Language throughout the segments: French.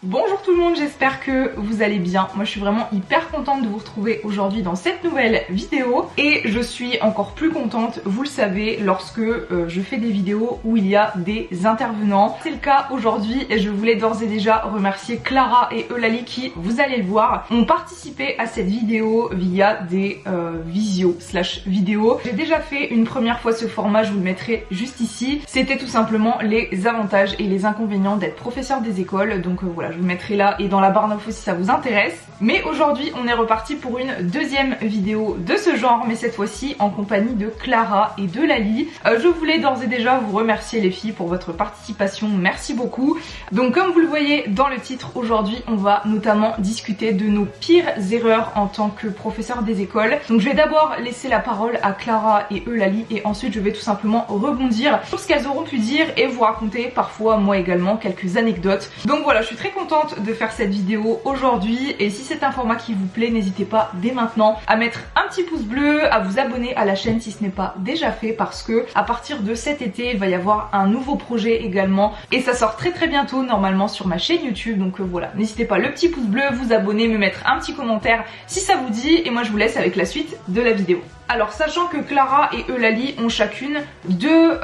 Bonjour tout le monde, j'espère que vous allez bien. Moi je suis vraiment hyper contente de vous retrouver aujourd'hui dans cette nouvelle vidéo. Et je suis encore plus contente, vous le savez, lorsque je fais des vidéos où il y a des intervenants. C'est le cas aujourd'hui et je voulais d'ores et déjà remercier Clara et Eulalie qui, vous allez le voir, ont participé à cette vidéo via des visio/vidéos. J'ai déjà fait une première fois ce format, je vous le mettrai juste ici. C'était tout simplement les avantages et les inconvénients d'être professeur des écoles. Donc voilà, je vous le mettrai là et dans la barre d'infos si ça vous intéresse. Mais aujourd'hui on est reparti pour une deuxième vidéo de ce genre, mais cette fois-ci en compagnie de Clara et d'Eulalie. Je voulais d'ores et déjà vous remercier les filles pour votre participation, merci beaucoup. Donc comme vous le voyez dans le titre, aujourd'hui on va notamment discuter de nos pires erreurs en tant que professeur des écoles. Donc je vais d'abord laisser la parole à Clara et Eulalie et ensuite je vais tout simplement rebondir sur ce qu'elles auront pu dire et vous raconter parfois moi également quelques anecdotes. Donc voilà, je suis très contente de faire cette vidéo aujourd'hui et si c'est un format qui vous plaît, n'hésitez pas dès maintenant à mettre un petit pouce bleu, à vous abonner à la chaîne si ce n'est pas déjà fait, parce que à partir de cet été il va y avoir un nouveau projet également et ça sort très bientôt normalement sur ma chaîne YouTube. Donc voilà, n'hésitez pas, le petit pouce bleu, vous abonner, me mettre un petit commentaire si ça vous dit et moi je vous laisse avec la suite de la vidéo. Alors sachant que Clara et Eulalie ont chacune deux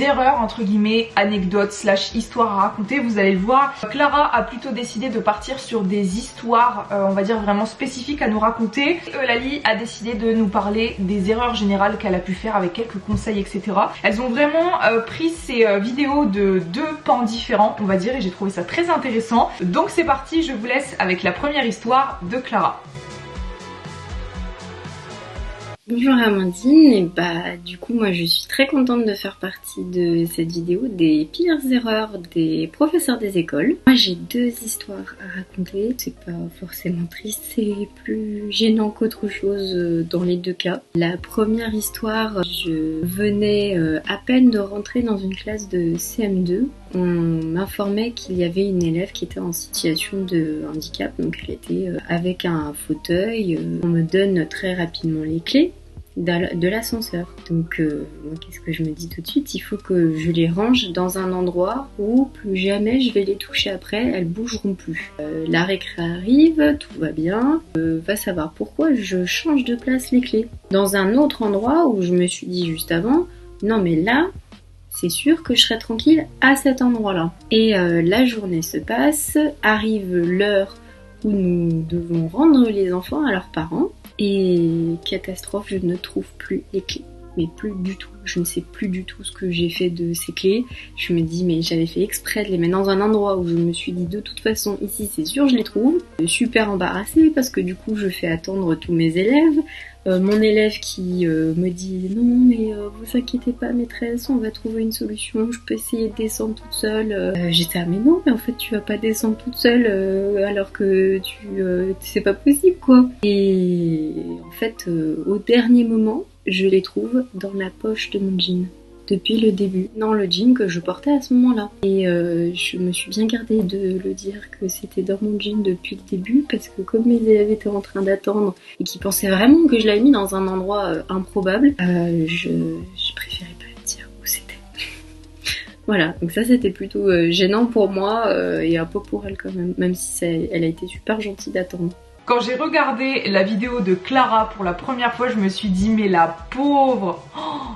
erreurs entre guillemets, anecdotes / histoires à raconter, vous allez le voir. Clara a plutôt décidé de partir sur des histoires on va dire vraiment spécifiques à nous raconter. Eulalie a décidé de nous parler des erreurs générales qu'elle a pu faire avec quelques conseils, etc. Elles ont vraiment pris ces vidéos de deux pans différents on va dire et j'ai trouvé ça très intéressant. Donc c'est parti, je vous laisse avec la première histoire de Clara. Bonjour Amandine, et du coup moi je suis très contente de faire partie de cette vidéo des pires erreurs des professeurs des écoles. Moi j'ai deux histoires à raconter, c'est pas forcément triste, c'est plus gênant qu'autre chose dans les deux cas. La première histoire, je venais à peine de rentrer dans une classe de CM2. On m'informait qu'il y avait une élève qui était en situation de handicap, donc elle était avec un fauteuil. On me donne très rapidement les clés de l'ascenseur. Donc qu'est-ce que je me dis tout de suite? Il faut que je les range dans un endroit où plus jamais je vais les toucher après, elles bougeront plus. La récré arrive, tout va bien, va savoir pourquoi je change de place les clés. Dans un autre endroit où je me suis dit juste avant, non mais là, c'est sûr que je serai tranquille à cet endroit-là. Et la journée se passe, arrive l'heure où nous devons rendre les enfants à leurs parents. Et catastrophe, je ne trouve plus les clés. Mais plus du tout. Je ne sais plus du tout ce que j'ai fait de ces clés. Je me dis mais j'avais fait exprès de les mettre dans un endroit où je me suis dit de toute façon ici c'est sûr je les trouve. Super embarrassée parce que du coup je fais attendre tous mes élèves. Mon élève qui me dit non mais vous inquiétez pas maîtresse, on va trouver une solution, je peux essayer de descendre toute seule. J'étais mais non mais en fait tu vas pas descendre toute seule alors que c'est pas possible quoi. Et en fait au dernier moment je les trouve dans la poche de mon jean. Depuis le début, dans le jean que je portais à ce moment-là. Et je me suis bien gardée de le dire que c'était dans mon jean depuis le début parce que comme mes élèves étaient en train d'attendre et qu'ils pensaient vraiment que je l'avais mis dans un endroit improbable, je préférais pas le dire où c'était. Voilà, donc ça c'était plutôt gênant pour moi et un peu pour elle quand même si elle a été super gentille d'attendre. Quand j'ai regardé la vidéo de Clara pour la première fois, je me suis dit mais la pauvre,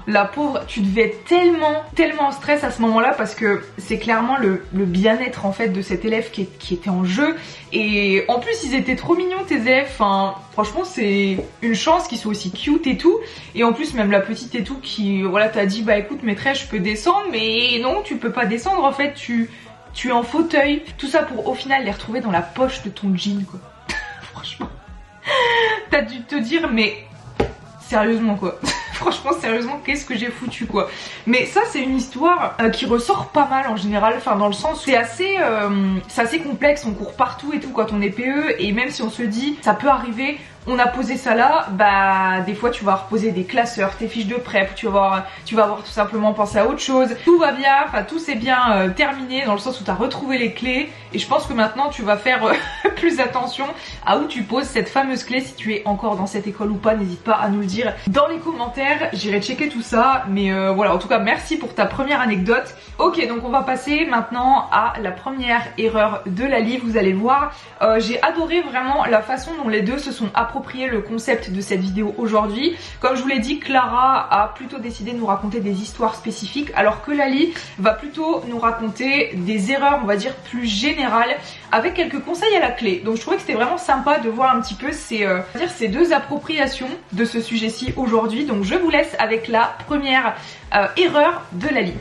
la pauvre, tu devais être tellement en stress à ce moment-là parce que c'est clairement le bien-être en fait de cet élève qui était en jeu. Et en plus ils étaient trop mignons tes élèves, enfin franchement c'est une chance qu'ils soient aussi cute et tout. Et en plus même la petite et tout qui voilà t'a dit bah écoute maîtresse je peux descendre, mais non tu peux pas descendre en fait, tu es en fauteuil. Tout ça pour au final les retrouver dans la poche de ton jean quoi. Franchement, t'as dû te dire mais sérieusement quoi. Franchement sérieusement qu'est-ce que j'ai foutu quoi. Mais ça c'est une histoire qui ressort pas mal en général, enfin dans le sens où c'est assez complexe, on court partout et tout quand on est PE et même si on se dit ça peut arriver, on a posé ça là, bah des fois tu vas reposer des classeurs, tes fiches de prep, tu vas avoir tout simplement pensé à autre chose. Tout va bien, enfin tout s'est bien terminé dans le sens où tu as retrouvé les clés et je pense que maintenant tu vas faire plus attention à où tu poses cette fameuse clé. Si tu es encore dans cette école ou pas, n'hésite pas à nous le dire dans les commentaires, j'irai checker tout ça. Mais voilà, en tout cas merci pour ta première anecdote. Ok, donc on va passer maintenant à la première erreur de Lali. Vous allez voir, j'ai adoré vraiment la façon dont les deux se sont appropriés le concept de cette vidéo aujourd'hui. Comme je vous l'ai dit, Clara a plutôt décidé de nous raconter des histoires spécifiques, alors que Lali va plutôt nous raconter des erreurs, on va dire, plus générales, avec quelques conseils à la clé. Donc je trouvais que c'était vraiment sympa de voir un petit peu ces deux appropriations de ce sujet-ci aujourd'hui. Donc je vous laisse avec la première erreur de Lali.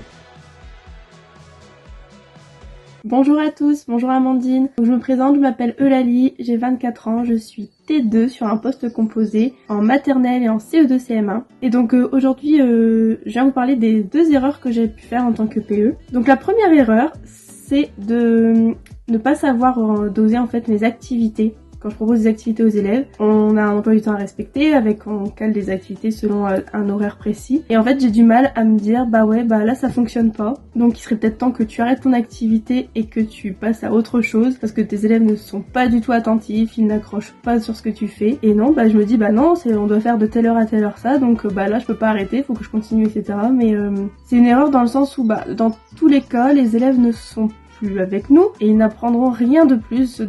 Bonjour à tous, bonjour Amandine. Donc, je me présente, je m'appelle Eulalie, j'ai 24 ans, je suis T2 sur un poste composé en maternelle et en CE2 CM1. Et donc aujourd'hui, je viens vous parler des deux erreurs que j'ai pu faire en tant que PE. Donc la première erreur, c'est de ne pas savoir doser en fait mes activités. Quand je propose des activités aux élèves, on a un emploi du temps à respecter, on cale des activités selon un horaire précis. Et en fait, j'ai du mal à me dire, bah là ça fonctionne pas. Donc il serait peut-être temps que tu arrêtes ton activité et que tu passes à autre chose parce que tes élèves ne sont pas du tout attentifs, ils n'accrochent pas sur ce que tu fais. Et non, je me dis, non, on doit faire de telle heure à telle heure ça, donc là je peux pas arrêter, faut que je continue, etc. Mais c'est une erreur dans le sens où dans tous les cas, les élèves ne sont plus avec nous et ils n'apprendront rien de plus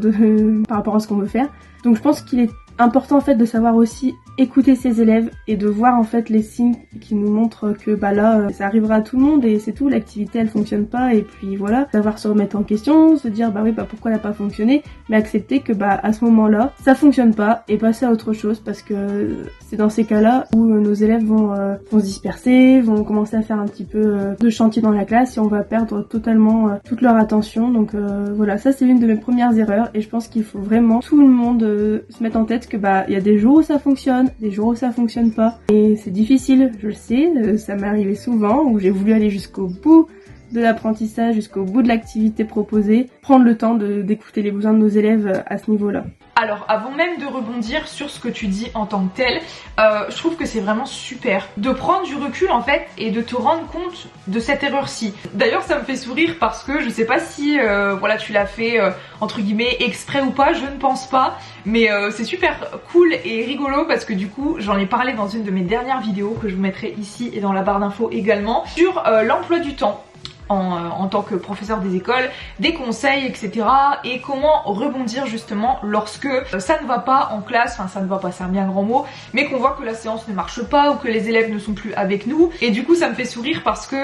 par rapport à ce qu'on veut faire. Donc je pense qu'il est important en fait de savoir aussi écouter ses élèves et de voir en fait les signes qui nous montrent que là ça arrivera à tout le monde et c'est tout, l'activité elle fonctionne pas et puis voilà, savoir se remettre en question, se dire pourquoi elle a pas fonctionné, mais accepter que à ce moment-là ça fonctionne pas et passer à autre chose parce que c'est dans ces cas-là où nos élèves vont se disperser, vont commencer à faire un petit peu de chantier dans la classe et on va perdre totalement toute leur attention. Donc voilà, ça c'est une de mes premières erreurs et je pense qu'il faut vraiment tout le monde se mettre en tête que il y a des jours où ça fonctionne, des jours où ça fonctionne pas et c'est difficile, je le sais, ça m'est arrivé souvent où j'ai voulu aller jusqu'au bout de l'apprentissage, jusqu'au bout de l'activité proposée, prendre le temps d'écouter les besoins de nos élèves à ce niveau-là. Alors avant même de rebondir sur ce que tu dis en tant que tel, je trouve que c'est vraiment super de prendre du recul en fait et de te rendre compte de cette erreur-ci. D'ailleurs ça me fait sourire parce que je sais pas si tu l'as fait entre guillemets exprès ou pas, je ne pense pas, mais c'est super cool et rigolo parce que du coup j'en ai parlé dans une de mes dernières vidéos que je vous mettrai ici et dans la barre d'infos également sur l'emploi du temps. En tant que professeur des écoles, des conseils, etc. et comment rebondir justement lorsque ça ne va pas en classe, enfin ça ne va pas, c'est un bien grand mot, mais qu'on voit que la séance ne marche pas ou que les élèves ne sont plus avec nous. Et du coup ça me fait sourire parce que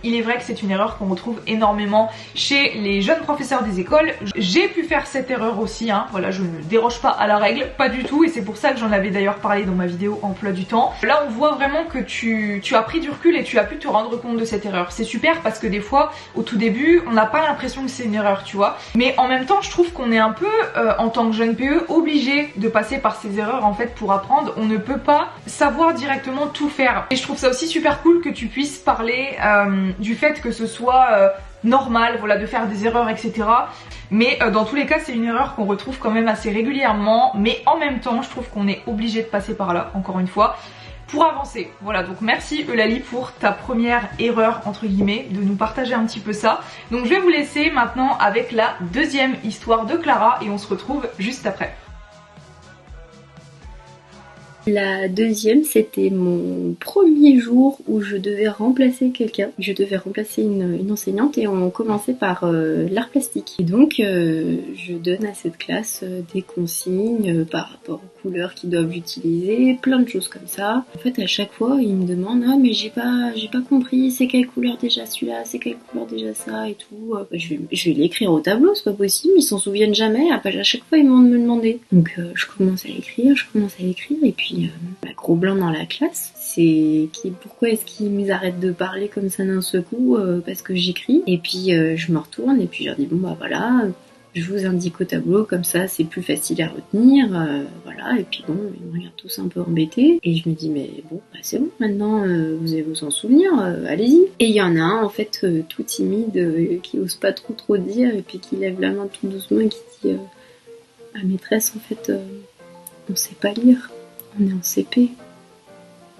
il est vrai que c'est une erreur qu'on retrouve énormément chez les jeunes professeurs des écoles. J'ai pu faire cette erreur aussi, voilà, je ne déroge pas à la règle, pas du tout, et c'est pour ça que j'en avais d'ailleurs parlé dans ma vidéo emploi du temps. Là on voit vraiment que tu as pris du recul et tu as pu te rendre compte de cette erreur. C'est super parce que des fois au tout début on n'a pas l'impression que c'est une erreur, tu vois, mais en même temps je trouve qu'on est un peu en tant que jeune PE obligé de passer par ces erreurs en fait pour apprendre. On ne peut pas savoir directement tout faire et je trouve ça aussi super cool que tu puisses parler du fait que ce soit normal, voilà, de faire des erreurs, etc. Mais dans tous les cas c'est une erreur qu'on retrouve quand même assez régulièrement, mais en même temps je trouve qu'on est obligé de passer par là, encore une fois, pour avancer. Voilà, donc merci Eulalie pour ta première erreur entre guillemets, de nous partager un petit peu ça. Donc je vais vous laisser maintenant avec la deuxième histoire de Clara et on se retrouve juste après. La deuxième, c'était mon premier jour où je devais remplacer quelqu'un. Je devais remplacer une enseignante et on commençait par l'art plastique. Et donc, je donne à cette classe des consignes par rapport aux couleurs qu'ils doivent utiliser, plein de choses comme ça. En fait, à chaque fois, ils me demandent « Ah, mais j'ai pas compris, c'est quelle couleur déjà celui-là, c'est quelle couleur déjà ça et tout. » Je vais l'écrire au tableau, c'est pas possible, ils s'en souviennent jamais. Après, à chaque fois, ils vont me demander. Donc, je commence à l'écrire et puis gros blanc dans la classe. Pourquoi est-ce qu'ils arrêtent de parler comme ça d'un seul coup parce que j'écris. Et puis je me retourne et puis je leur dis bon voilà, je vous indique au tableau comme ça c'est plus facile à retenir, voilà. Et puis bon, ils me regardent tous un peu embêtés et je me dis mais bon c'est bon maintenant, vous allez vous en souvenir, allez-y. Et il y en a un en fait tout timide qui ose pas trop dire et puis qui lève la main tout doucement et qui dit à maîtresse en fait on sait pas lire. On est en CP.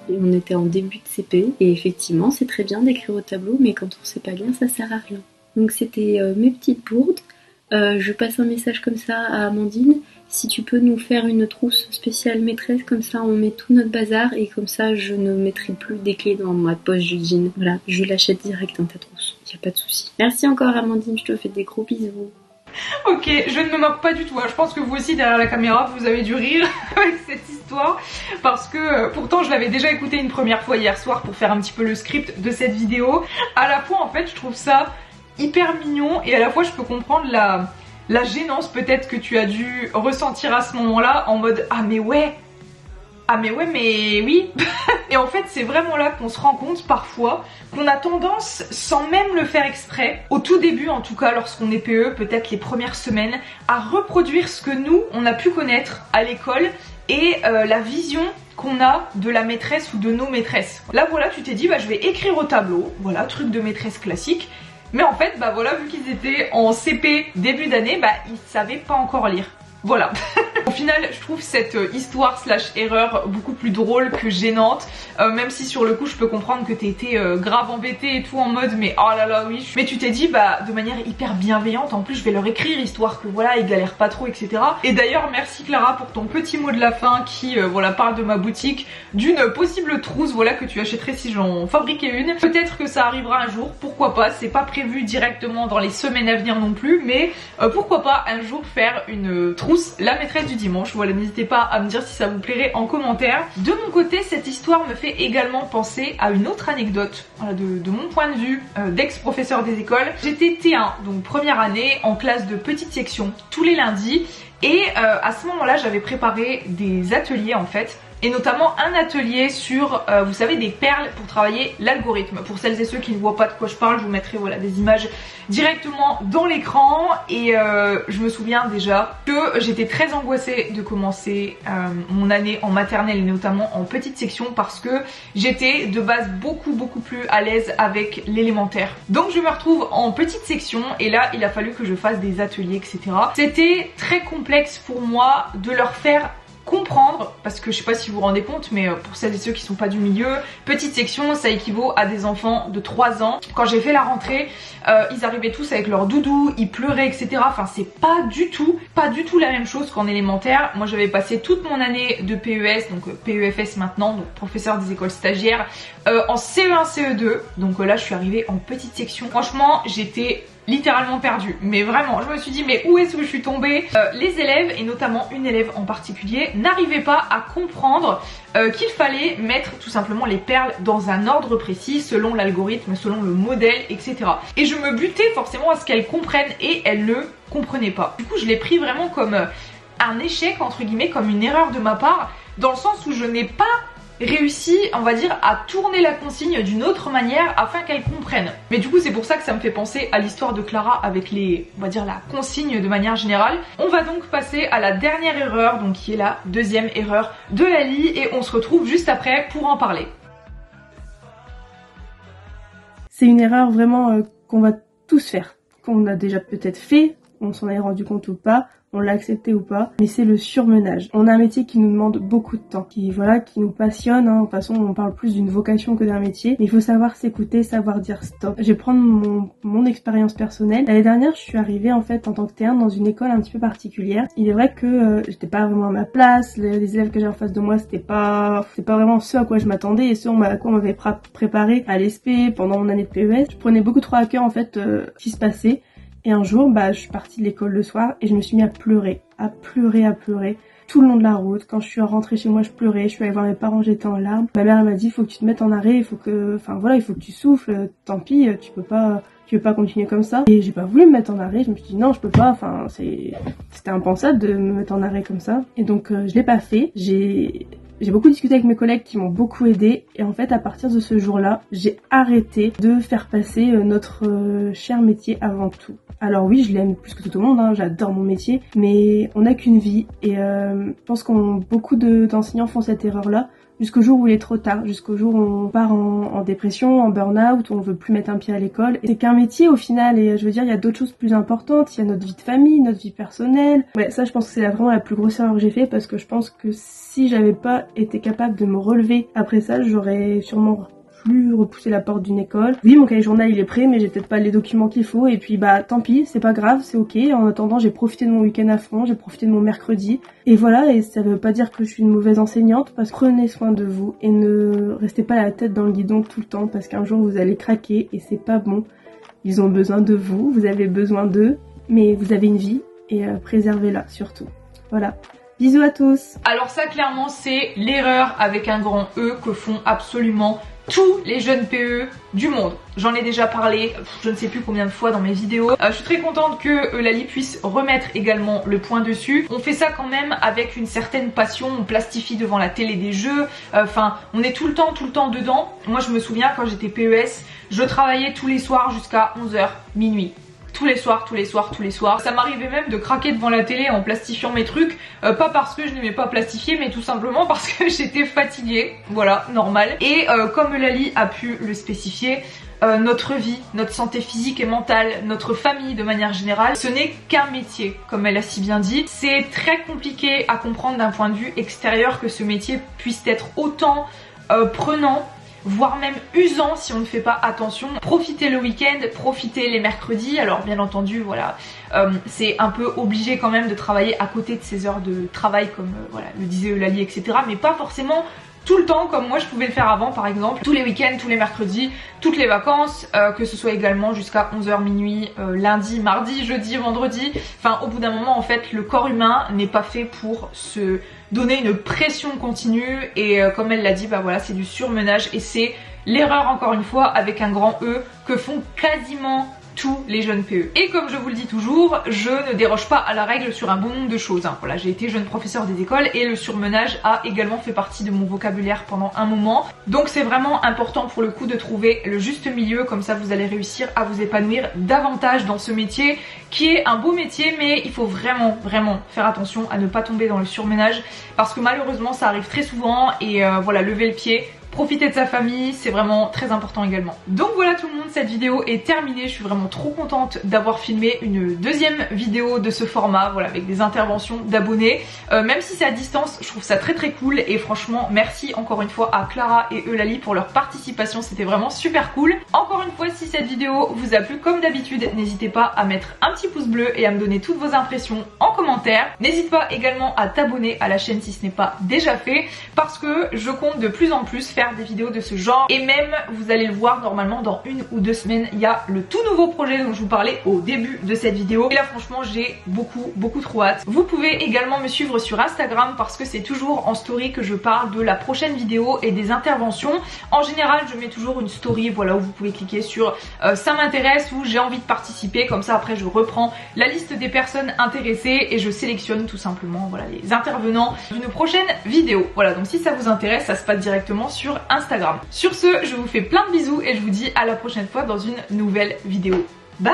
Et on était en début de CP. Et effectivement, c'est très bien d'écrire au tableau, mais quand on sait pas lire, ça sert à rien. Donc c'était mes petites bourdes. Je passe un message comme ça à Amandine. Si tu peux nous faire une trousse spéciale maîtresse, comme ça on met tout notre bazar et comme ça je ne mettrai plus des clés dans ma poche de jean. Voilà, je l'achète direct dans ta trousse, y a pas de souci. Merci encore Amandine, je te fais des gros bisous. Ok, je ne me moque pas du tout, hein. Je pense que vous aussi derrière la caméra vous avez dû rire avec cette histoire parce que pourtant je l'avais déjà écouté une première fois hier soir pour faire un petit peu le script de cette vidéo. À la fois en fait je trouve ça hyper mignon et à la fois je peux comprendre la gênance peut-être que tu as dû ressentir à ce moment-là en mode ah mais ouais mais oui. Et en fait c'est vraiment là qu'on se rend compte parfois qu'on a tendance, sans même le faire exprès, au tout début en tout cas lorsqu'on est PE, peut-être les premières semaines, à reproduire ce que nous on a pu connaître à l'école et la vision qu'on a de la maîtresse ou de nos maîtresses. Là voilà, tu t'es dit bah je vais écrire au tableau, voilà, truc de maîtresse classique. Mais en fait, bah voilà, vu qu'ils étaient en CP début d'année, bah ils savaient pas encore lire. Voilà. Au final, je trouve cette histoire slash erreur beaucoup plus drôle que gênante. Même si sur le coup, je peux comprendre que t'es été grave embêtée et tout en mode mais oh là là oui. Mais tu t'es dit bah de manière hyper bienveillante, en plus je vais leur écrire histoire que voilà, ils galèrent pas trop, etc. Et d'ailleurs, merci Clara pour ton petit mot de la fin qui voilà parle de ma boutique, d'une possible trousse voilà que tu achèterais si j'en fabriquais une. Peut-être que ça arrivera un jour, pourquoi pas, c'est pas prévu directement dans les semaines à venir non plus, mais pourquoi pas un jour faire une trousse la maîtresse du dimanche. Voilà, n'hésitez pas à me dire si ça vous plairait en commentaire. De mon côté, cette histoire me fait également penser à une autre anecdote, voilà, de mon point de vue d'ex-professeur des écoles. J'étais T1, donc première année, en classe de petite section tous les lundis et à ce moment-là, j'avais préparé des ateliers en fait. Et notamment un atelier sur, vous savez, des perles pour travailler l'algorithme. Pour celles et ceux qui ne voient pas de quoi je parle, je vous mettrai voilà, des images directement dans l'écran. Et je me souviens déjà que j'étais très angoissée de commencer mon année en maternelle et notamment en petite section parce que j'étais de base beaucoup plus à l'aise avec l'élémentaire. Donc je me retrouve en petite section et là il a fallu que je fasse des ateliers, etc. C'était très complexe pour moi de leur faire comprendre, parce que je sais pas si vous vous rendez compte, mais pour celles et ceux qui sont pas du milieu, petite section ça équivaut à des enfants de 3 ans. Quand j'ai fait la rentrée, ils arrivaient tous avec leur doudou, ils pleuraient, etc. Enfin c'est pas du tout la même chose qu'en élémentaire. Moi j'avais passé toute mon année de PES, donc PEFS maintenant, donc professeur des écoles stagiaires, en CE1, CE2, donc là je suis arrivée en petite section. Franchement j'étais littéralement perdue, mais vraiment je me suis dit mais où est-ce que je suis tombée. Les élèves et notamment une élève en particulier n'arrivaient pas à comprendre qu'il fallait mettre tout simplement les perles dans un ordre précis selon l'algorithme, selon le modèle, etc. Et je me butais forcément à ce qu'elles comprennent et elles ne comprenaient pas. Du coup je l'ai pris vraiment comme un échec entre guillemets, comme une erreur de ma part, dans le sens où je n'ai pas réussi, on va dire, à tourner la consigne d'une autre manière afin qu'elle comprenne. Mais du coup c'est pour ça que ça me fait penser à l'histoire de Clara avec les, on va dire, la consigne de manière générale. On va donc passer à la dernière erreur, donc qui est la deuxième erreur de Lali, et on se retrouve juste après pour en parler. C'est une erreur vraiment qu'on va tous faire, qu'on a déjà peut-être fait, on s'en est rendu compte ou pas, on l'a accepté ou pas, mais c'est le surmenage. On a un métier qui nous demande beaucoup de temps, qui nous passionne, hein. De toute façon on parle plus d'une vocation que d'un métier, mais il faut savoir s'écouter, savoir dire stop. Je vais prendre mon expérience personnelle. L'année dernière je suis arrivée en fait en tant que T1 dans une école un petit peu particulière. Il est vrai que j'étais pas vraiment à ma place, les élèves que j'ai en face de moi c'était pas vraiment ce à quoi je m'attendais et ce à quoi on m'avait préparé à l'ESP pendant mon année de PES. Je prenais beaucoup trop à cœur en fait ce qui se passait. Et un jour, je suis partie de l'école le soir et je me suis mis à pleurer tout le long de la route. Quand je suis rentrée chez moi, je pleurais, je suis allée voir mes parents, j'étais en larmes. Ma mère elle m'a dit, il faut que tu te mettes en arrêt, il faut que tu souffles, tant pis, tu veux pas continuer comme ça. Et j'ai pas voulu me mettre en arrêt, je me suis dit non, je peux pas, c'était impensable de me mettre en arrêt comme ça. Et donc je l'ai pas fait, j'ai beaucoup discuté avec mes collègues qui m'ont beaucoup aidé et en fait à partir de ce jour-là, j'ai arrêté de faire passer notre cher métier avant tout. Alors oui, je l'aime plus que tout le monde, hein, j'adore mon métier, mais on n'a qu'une vie et je pense que beaucoup d'enseignants font cette erreur-là jusqu'au jour où il est trop tard, jusqu'au jour où on part en dépression, en burn-out, où on veut plus mettre un pied à l'école. C'est qu'un métier au final, et je veux dire, il y a d'autres choses plus importantes, il y a notre vie de famille, notre vie personnelle. Ouais, ça je pense que c'est vraiment la plus grosse erreur que j'ai fait, parce que je pense que si j'avais pas été capable de me relever après ça, j'aurais sûrement plus repousser la porte d'une école. Oui, mon cahier journal il est prêt, mais j'ai peut-être pas les documents qu'il faut, et puis bah tant pis, c'est pas grave, c'est ok. En attendant, j'ai profité de mon week-end à fond, j'ai profité de mon mercredi, et voilà. Et ça veut pas dire que je suis une mauvaise enseignante, parce que prenez soin de vous et ne restez pas la tête dans le guidon tout le temps, parce qu'un jour vous allez craquer et c'est pas bon. Ils ont besoin de vous, vous avez besoin d'eux, mais vous avez une vie et préservez-la surtout. Voilà. Bisous à tous. Alors ça clairement c'est l'erreur avec un grand E que font absolument tous les jeunes PE du monde. J'en ai déjà parlé je ne sais plus combien de fois dans mes vidéos. Je suis très contente que Eulalie puisse remettre également le point dessus. On fait ça quand même avec une certaine passion, on plastifie devant la télé des jeux, enfin on est tout le temps dedans. Moi je me souviens quand j'étais PES, je travaillais tous les soirs jusqu'à 11h, minuit. Tous les soirs. Ça m'arrivait même de craquer devant la télé en plastifiant mes trucs, pas parce que je n'aimais pas plastifier, mais tout simplement parce que j'étais fatiguée, voilà, normal. Et comme Eulalie a pu le spécifier, notre vie, notre santé physique et mentale, notre famille de manière générale, ce n'est qu'un métier, comme elle a si bien dit. C'est très compliqué à comprendre d'un point de vue extérieur que ce métier puisse être autant prenant, voire même usant si on ne fait pas attention. Profitez le week-end, profitez les mercredis. Alors bien entendu voilà, c'est un peu obligé quand même de travailler à côté de ses heures de travail comme voilà, le disait Eulalie, etc. Mais pas forcément tout le temps comme moi je pouvais le faire avant, par exemple tous les week-ends, tous les mercredis, toutes les vacances, que ce soit également jusqu'à 11h minuit, lundi, mardi, jeudi, vendredi. Enfin au bout d'un moment en fait le corps humain n'est pas fait pour se donner une pression continue et comme elle l'a dit, bah voilà, c'est du surmenage et c'est l'erreur encore une fois avec un grand E que font quasiment tous les jeunes PE. Et comme je vous le dis toujours, je ne déroge pas à la règle sur un bon nombre de choses. Voilà, j'ai été jeune professeur des écoles et le surmenage a également fait partie de mon vocabulaire pendant un moment. Donc c'est vraiment important pour le coup de trouver le juste milieu, comme ça vous allez réussir à vous épanouir davantage dans ce métier qui est un beau métier, mais il faut vraiment faire attention à ne pas tomber dans le surmenage parce que malheureusement ça arrive très souvent et voilà, lever le pied. Profiter de sa famille, c'est vraiment très important également. Donc voilà tout le monde, cette vidéo est terminée. Je suis vraiment trop contente d'avoir filmé une deuxième vidéo de ce format, voilà, avec des interventions d'abonnés. Même si c'est à distance, je trouve ça très cool et franchement merci encore une fois à Clara et Eulalie pour leur participation, c'était vraiment super cool. Encore une fois, si cette vidéo vous a plu comme d'habitude, n'hésitez pas à mettre un petit pouce bleu et à me donner toutes vos impressions en commentaire. N'hésite pas également à t'abonner à la chaîne si ce n'est pas déjà fait parce que je compte de plus en plus faire des vidéos de ce genre et même vous allez le voir normalement dans 1 ou 2 semaines il y a le tout nouveau projet dont je vous parlais au début de cette vidéo et là franchement j'ai beaucoup trop hâte. Vous pouvez également me suivre sur Instagram parce que c'est toujours en story que je parle de la prochaine vidéo et des interventions. En général je mets toujours une story, voilà, où vous pouvez cliquer sur ça m'intéresse ou j'ai envie de participer, comme ça après je reprends la liste des personnes intéressées et je sélectionne tout simplement voilà, les intervenants d'une prochaine vidéo. Voilà, donc si ça vous intéresse, ça se passe directement sur Instagram. Sur ce, je vous fais plein de bisous et je vous dis à la prochaine fois dans une nouvelle vidéo. Bye!